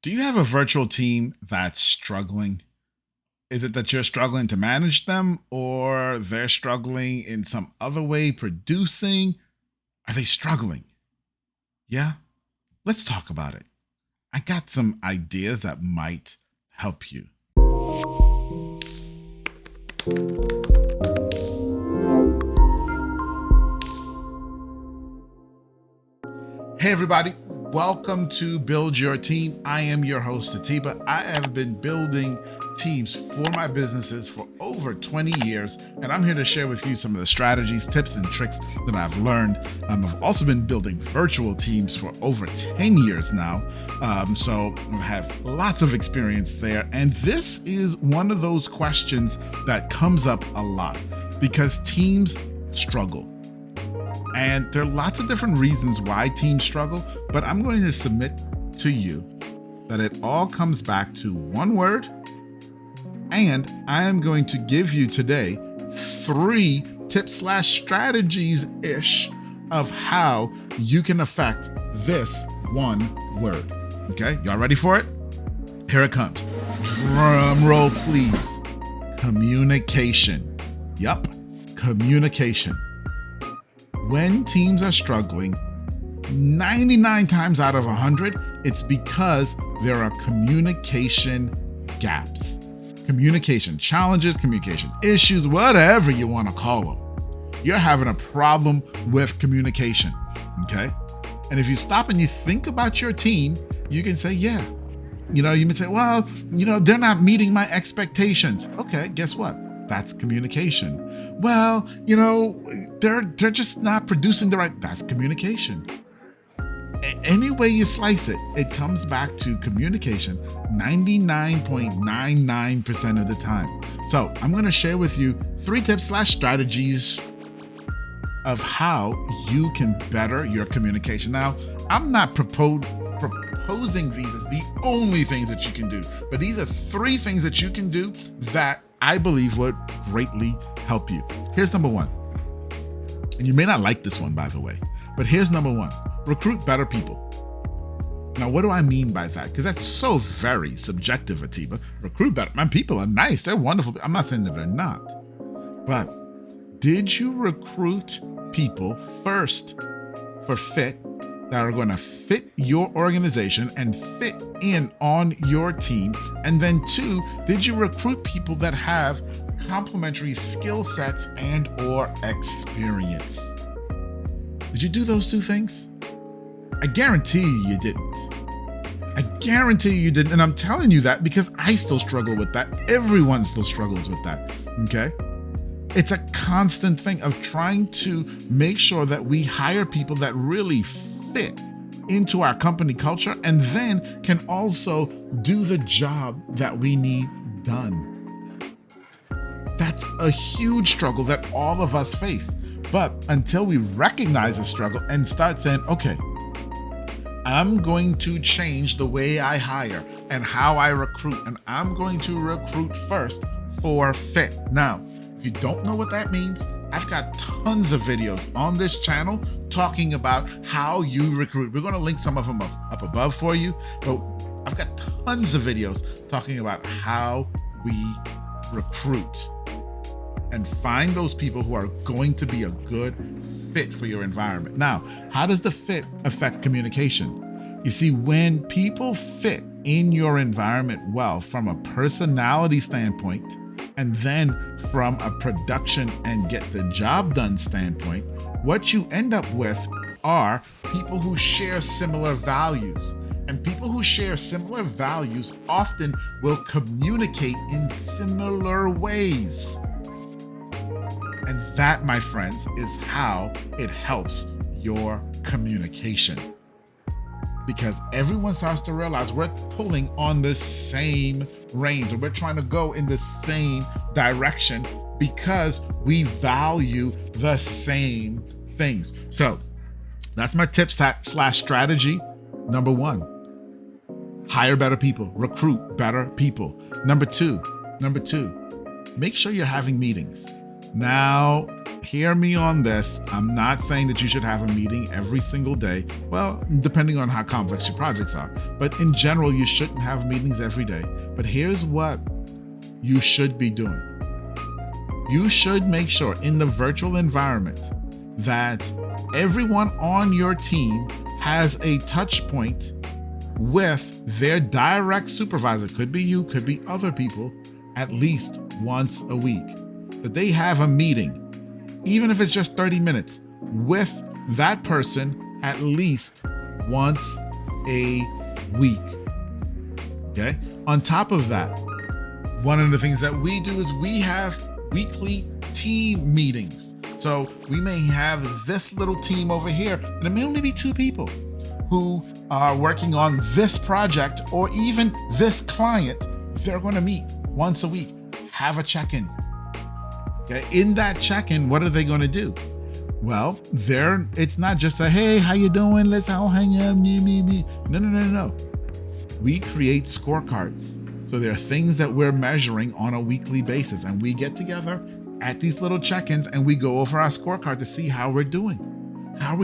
Do you have a virtual team that's struggling? Is it that you're struggling to manage them or they're struggling in some other way producing? Are they struggling? Yeah, let's talk about it. I got some ideas that might help you. Hey, everybody. Welcome to Build Your Team. I am your host, Atiba. I have been building teams for my businesses for over 20 years, and I'm here to share with you some of the strategies, tips, and tricks that I've learned. I've also been building virtual teams for over 10 years now, so I have lots of experience there. And this is one of those questions that comes up a lot because teams struggle. And there are lots of different reasons why teams struggle, but I'm going to submit to you that it all comes back to one word. And I am going to give you today 3 tips/strategies-ish of how you can affect this one word. Okay, y'all ready for it? Here it comes. Drum roll, please. Communication. Yup, communication. When teams are struggling, 99 times out of 100, it's because there are communication gaps. Communication challenges, communication issues, whatever you want to call them. You're having a problem with communication, okay? And if you stop and you think about your team, you can say, yeah. You may say, well, they're not meeting my expectations. Okay, guess what? That's communication. Well, they're just not producing the right. That's communication. Any way you slice it, it comes back to communication 99.99% of the time. So I'm going to share with you 3 tips/strategies of how you can better your communication. Now, I'm not proposing these as the only things that you can do, but these are 3 things that you can do that I believe would greatly help you. Here's number 1. And you may not like this one, by the way, but here's number 1. Recruit better people. Now, what do I mean by that? Because that's so very subjective, Atiba. Recruit better. My people are nice. They're wonderful. I'm not saying that they're not. But did you recruit people first for fit that are going to fit your organization and fit in on your team? And then 2, did you recruit people that have complementary skill sets and or experience? Did you do those 2 things? I guarantee you didn't. I guarantee you didn't. And I'm telling you that because I still struggle with that. Everyone still struggles with that, okay? It's a constant thing of trying to make sure that we hire people that really fit into our company culture and then can also do the job that we need done. That's a huge struggle that all of us face. But until we recognize the struggle and start saying, okay, I'm going to change the way I hire and how I recruit, and I'm going to recruit first for fit. Now, if you don't know what that means, I've got tons of videos on this channel talking about how you recruit. We're going to link some of them up above for you, but I've got tons of videos talking about how we recruit and find those people who are going to be a good fit for your environment. Now, how does the fit affect communication? You see, when people fit in your environment well from a personality standpoint, and then from a production and get the job done standpoint, what you end up with are people who share similar values. And people who share similar values often will communicate in similar ways. And that, my friends, is how it helps your communication. Because everyone starts to realize we're pulling on the same reins and we're trying to go in the same direction because we value the same things. So that's my tips/strategy. Number 1, hire better people, recruit better people. Number two, make sure you're having meetings. Now, hear me on this. I'm not saying that you should have a meeting every single day. Well, depending on how complex your projects are. But in general, you shouldn't have meetings every day. But here's what you should be doing. You should make sure in the virtual environment that everyone on your team has a touch point with their direct supervisor. Could be you, could be other people, at least once a week. That they have a meeting, even if it's just 30 minutes, with that person at least once a week. Okay? On top of that, one of the things that we do is we have weekly team meetings. So we may have this little team over here, and it may only be 2 people who are working on this project or even this client. They're going to meet once a week, have a check-in. Okay, in that check-in, what are they going to do? Well, it's not just a, hey, how you doing? Let's all hang out. No. We create scorecards. So there are things that we're measuring on a weekly basis, and we get together at these little check-ins and we go over our scorecard to see how we're doing. How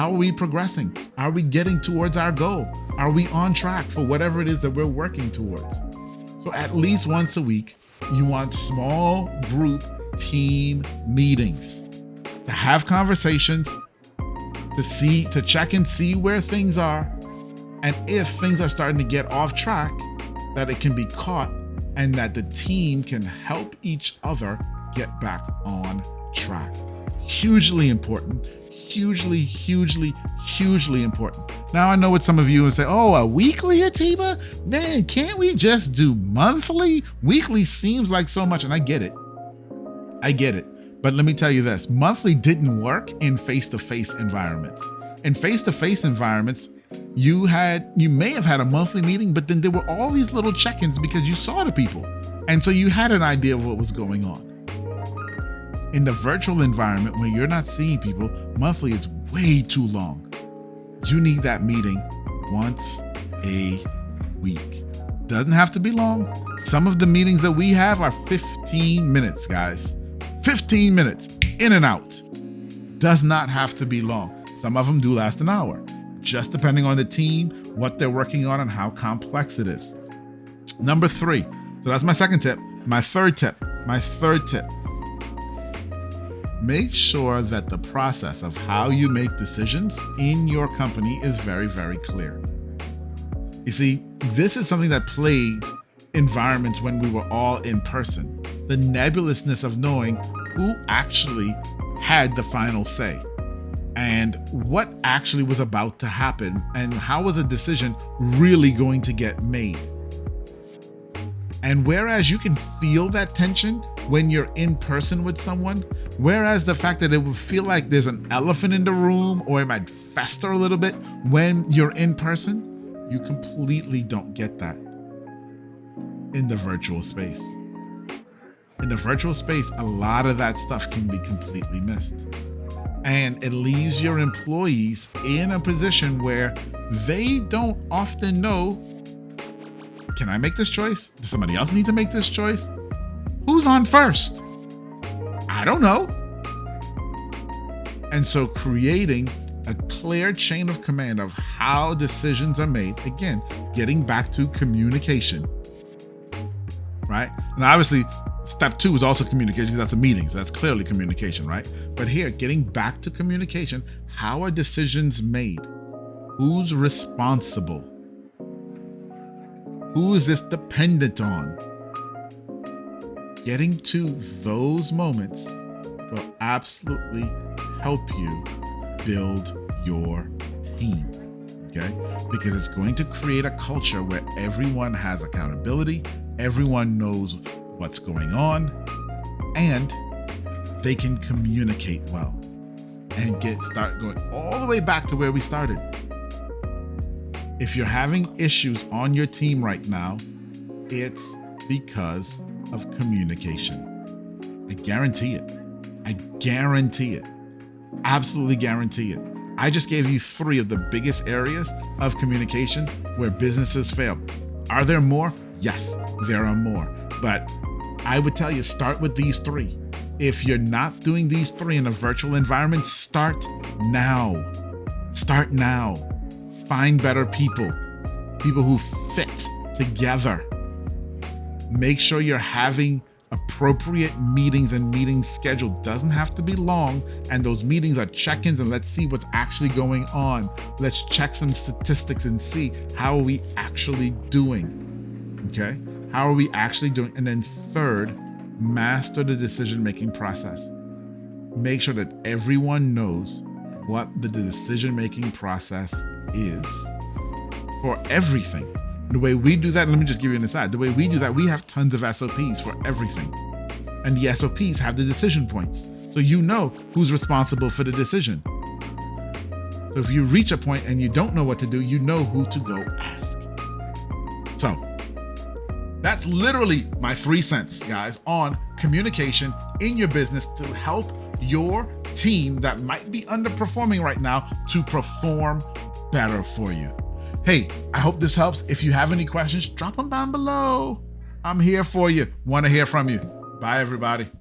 are we progressing? Are we getting towards our goal? Are we on track for whatever it is that we're working towards? So at least once a week, you want small group team meetings to have conversations, to check and see where things are, and if things are starting to get off track, that it can be caught and that the team can help each other get back on track. Hugely important. Hugely important. Now I know what some of you would say, oh, a weekly, Atiba? Man, can't we just do monthly? Weekly seems like so much, and I get it. But let me tell you this, monthly didn't work in face-to-face environments. In face-to-face environments, you may have had a monthly meeting, but then there were all these little check-ins because you saw the people. And so you had an idea of what was going on. In the virtual environment, when you're not seeing people, monthly is way too long. You need that meeting once a week. Doesn't have to be long. Some of the meetings that we have are 15 minutes, guys. 15 minutes, in and out. Does not have to be long. Some of them do last an hour, just depending on the team, what they're working on, and how complex it is. Number 3. So that's my second tip. My third tip. Make sure that the process of how you make decisions in your company is very, very clear. You see, this is something that plagued environments when we were all in person. The nebulousness of knowing who actually had the final say and what actually was about to happen and how was a decision really going to get made. And whereas you can feel that tension when you're in person with someone, whereas the fact that it would feel like there's an elephant in the room or it might fester a little bit when you're in person, you completely don't get that in the virtual space. In the virtual space, a lot of that stuff can be completely missed. And it leaves your employees in a position where they don't often know, can I make this choice? Does somebody else need to make this choice? Who's on first? I don't know. And so creating a clear chain of command of how decisions are made, again, getting back to communication, right? And obviously, step 2 is also communication because that's a meeting. So that's clearly communication, right? But here, getting back to communication, how are decisions made? Who's responsible? Who is this dependent on? Getting to those moments will absolutely help you build your team, okay? Because it's going to create a culture where everyone has accountability, everyone knows what's going on, and they can communicate well and start going all the way back to where we started. If you're having issues on your team right now, it's because of communication. I guarantee it. Absolutely guarantee it. I just gave you 3 of the biggest areas of communication where businesses fail. Are there more? Yes, there are more. But I would tell you, start with these 3. If you're not doing these three in a virtual environment, start now. Start now. Find better people who fit together. Make sure you're having appropriate meetings and meetings scheduled. Doesn't have to be long, and those meetings are check-ins, and let's see what's actually going on. Let's check some statistics and see how are we actually doing. Okay? How are we actually doing? And then third, master the decision-making process. Make sure that everyone knows what the decision-making process is for everything. The way we do that, let me just give you an aside. The way we do that, we have tons of SOPs for everything. And the SOPs have the decision points. So you know who's responsible for the decision. So if you reach a point and you don't know what to do, you know who to go ask. So that's literally my 3 cents, guys, on communication in your business to help your team that might be underperforming right now to perform better for you. Hey, I hope this helps. If you have any questions, drop them down below. I'm here for you. Want to hear from you. Bye, everybody.